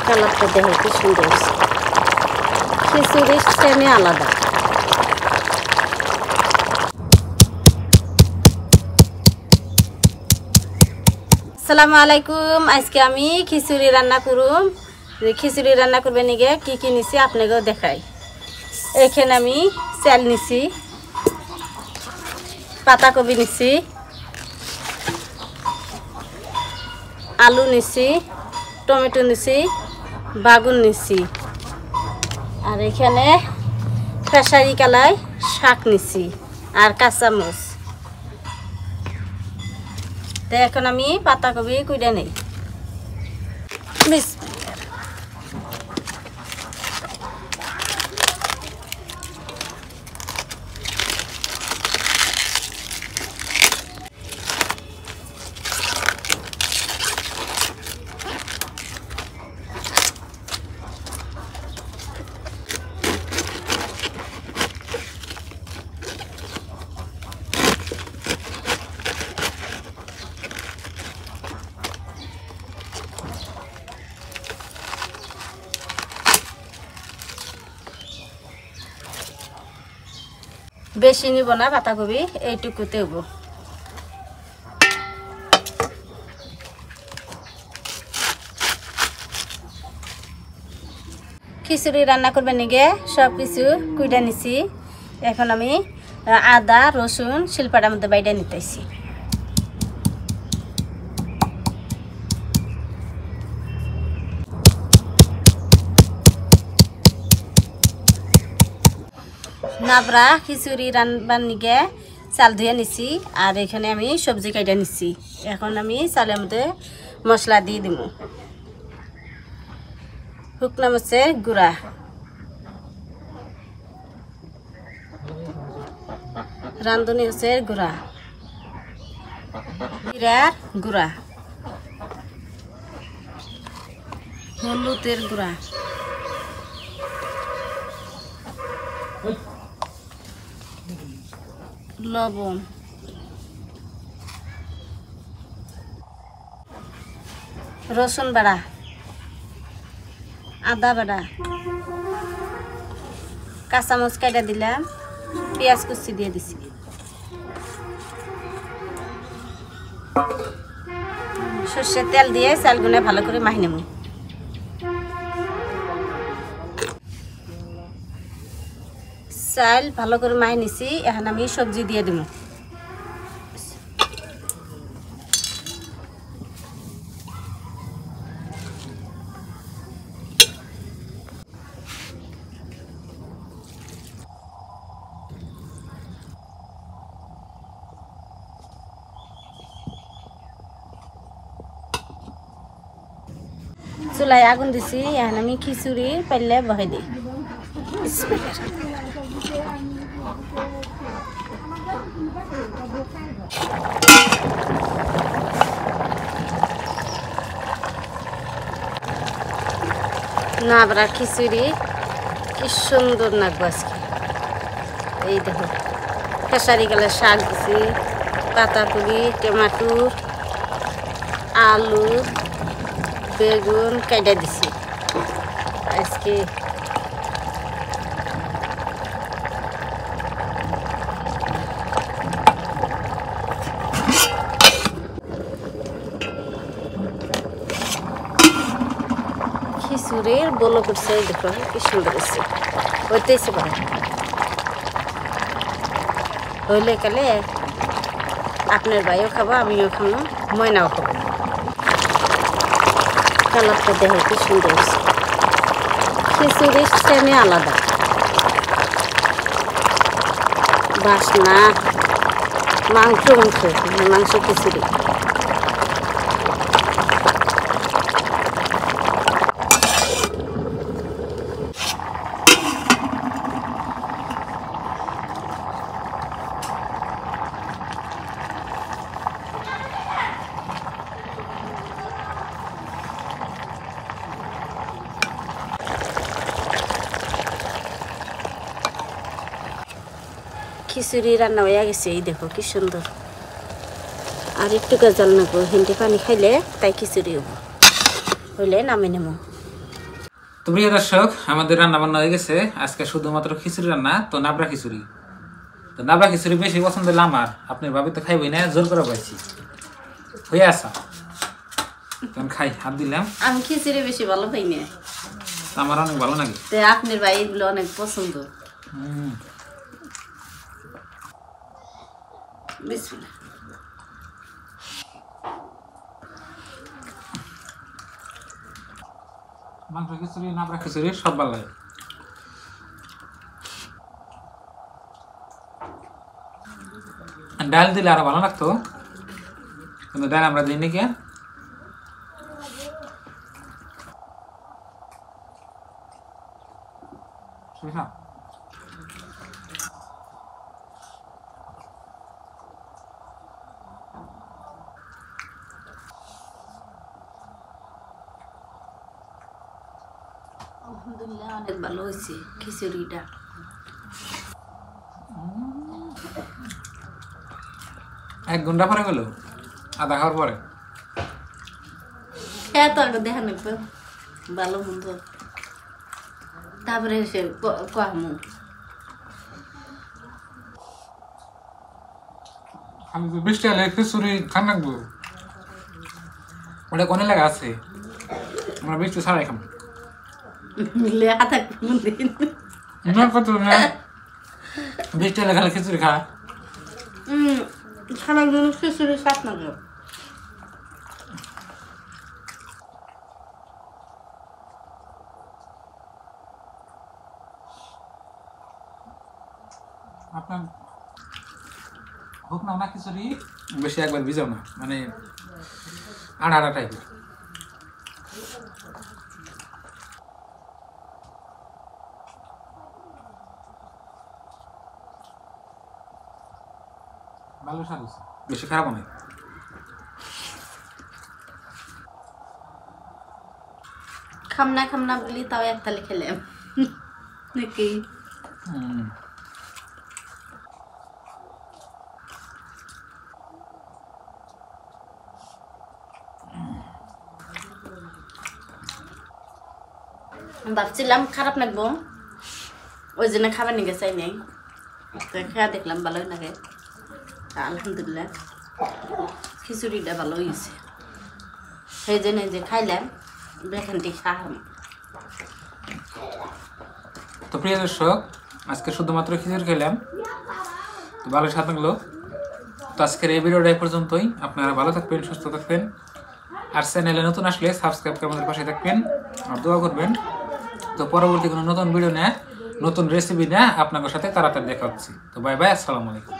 কালারটা দেখো কি সুন্দর, খিচুড়ির সেমই আলাদা। আসসালামু আলাইকুম। আজকে আমি খিচুড়ি রান্না করুম। খিচুড়ি রান্না করবে নিগে কি কি নিছি আপনাকেও দেখাই। এখানে আমি চাল নিছি, পাতাকপি নিছি, আলু নিছি, টমেটো নিছি, বাগুন নিছি, আর এখানে খেসারি কালাই শাক নিছি আর কাঁচামরিচ। তো এখন আমি পাতাকপি কুইড়া নেই। বেশি নিব না পাতাকপি, এইটুকুতে হবো। খিচুড়ি রান্না করবেন নিগে সব কিছু কুইটা নিছি। এখন আমি আদা রসুন শিলপাটার মধ্যে বাইটা নিতেছি। নাবরা খিচুড়ি রান্নার নিগে চাল ধুয়ে নিছি, আর এখানে আমি সবজি কাটা নিছি। এখন আমি চালের মধ্যে মশলা দিয়ে দিব। শুকনা মরিচের গুঁড়া, রাঁধুনি মরিচের গুঁড়া, জিরার গুঁড়া, হলুদের গুঁড়া, লবণ, রসুন বাড়া, আদা বাড়া, কাঁচামরিচ কাটা দিলাম, পেঁয়াজ কুচি দিয়ে দিছি। সর্ষের তেল দিয়ে চালগুলো ভালো করে মাখি নেব। চাল ভালো করে মাখি নিছি, এখন আমি সবজি দিয়ে দিব। চুলায় আগুন দিছি, এখন আমি খিচুড়ি পাইলে বহাই দিই। নাবরা খিচুড়ি কি সুন্দর নাকবো আজকে। এই দেখো খেসারি কালার শাক দিছি, পাতাকপি, টমেটো, আলু, বেগুন কাটা দিছি। আজকে খিচুড়ির বলো করছে, দেখো কি সুন্দর হচ্ছে। হইতেছে পারে হইলে কালে আপনার ভাইও খাবো, আমিও খাবো, ময়নাও খাবো। কালারটা দেখো কি সুন্দর হচ্ছে, খিচুড়ির সেমই আলাদা বাসনা। মাংস মাংস খিচুড়ি। খিচুড়ি রান্না হয়ে গেছে, এই দেখো কি সুন্দর। আর একটু গাজাল নেবো, হিন্দি পানি খাইলে তাই খিচুড়ি হবো, হইলে নামে নেবো। তো প্রিয় দর্শক, আমাদের রান্না বান্না হয়ে গেছে। আজকে শুধুমাত্র খিচুড়ি রান্না, তো নাবড়া খিচুড়ি। তো নাবড়া খিচুড়ি বেশি পছন্দ হলো আমার, আপনার ভাবি তো খাইবই না, জোর করে পাইছি হয়ে আসা। তখন খাই, হাত দিলাম। আমি খিচুড়ি বেশি ভালো পাই না, আমার অনেক ভালো লাগে। তো আপনার ভাই এগুলো অনেক পছন্দ। বিসমিল্লাহ। মাংস খিচুড়ি, নাবড়া খিচুড়ি সব ভালো লাগে। ডাল দিলে আরো ভালো লাগতো, কিন্তু ডাল আমরা দিই নাকি। আলহামদুলিল্লাহ অনেক ভালো হয়েছে খিচুড়িটা। এক ঘন্টা পরে গেল, আধা খাওয়ার পরে। হ্যাঁ, তো আগে দেখা নেব ভালো মন্দ, তারপরে এসে কামু। আমি তো বৃষ্টি হলে খিচুড়ি খান রাখবো, ওটা কোনে লাগা আছে, আমরা বৃষ্টি ছাড়াই খাম। লেখা থাকবে দিন কত বৃষ্টি হলে খালে খিচুড়ি খা। খানার জন্য খিচুড়ি সাত না গেল। আপনার হোক না না খিচুড়ি বেশি একবার ভিজাও না, মানে আড়া আড়া টাইপের। ভালো স্বাদ হয়েছে, বেশি খারাপ নয়। খাম না বলি তাও এক তালে খেলাম নাকি। ভাবছিলাম খারাপ লাগবো, ওই জন্য খাবার নিয়ে চাই নাই, তো খেয়া দেখলাম ভালোই লাগে। আলহামদুলিল্লাহ খিচুড়িটা ভালো হয়েছে, সেই জন্য যে খাইলাম বেখানটি খাম। তো প্রিয় দর্শক, আজকে শুধুমাত্র খিচুড়ি খেলাম, তো ভালো স্বাদ লাগলো। তো আজকের এই ভিডিওটা এই পর্যন্তই। আপনারা ভালো থাকবেন, সুস্থ থাকবেন, আর চ্যানেলে নতুন আসলে সাবস্ক্রাইব করে আমাদের পাশে থাকবেন আর দোয়া করবেন। তো পরবর্তী কোনো নতুন ভিডিও নিয়ে, নতুন রেসিপি নিয়ে আপনাদের সাথে তাড়াতাড়ি দেখা হচ্ছে। তো বাই বাই, আসসালামু আলাইকুম।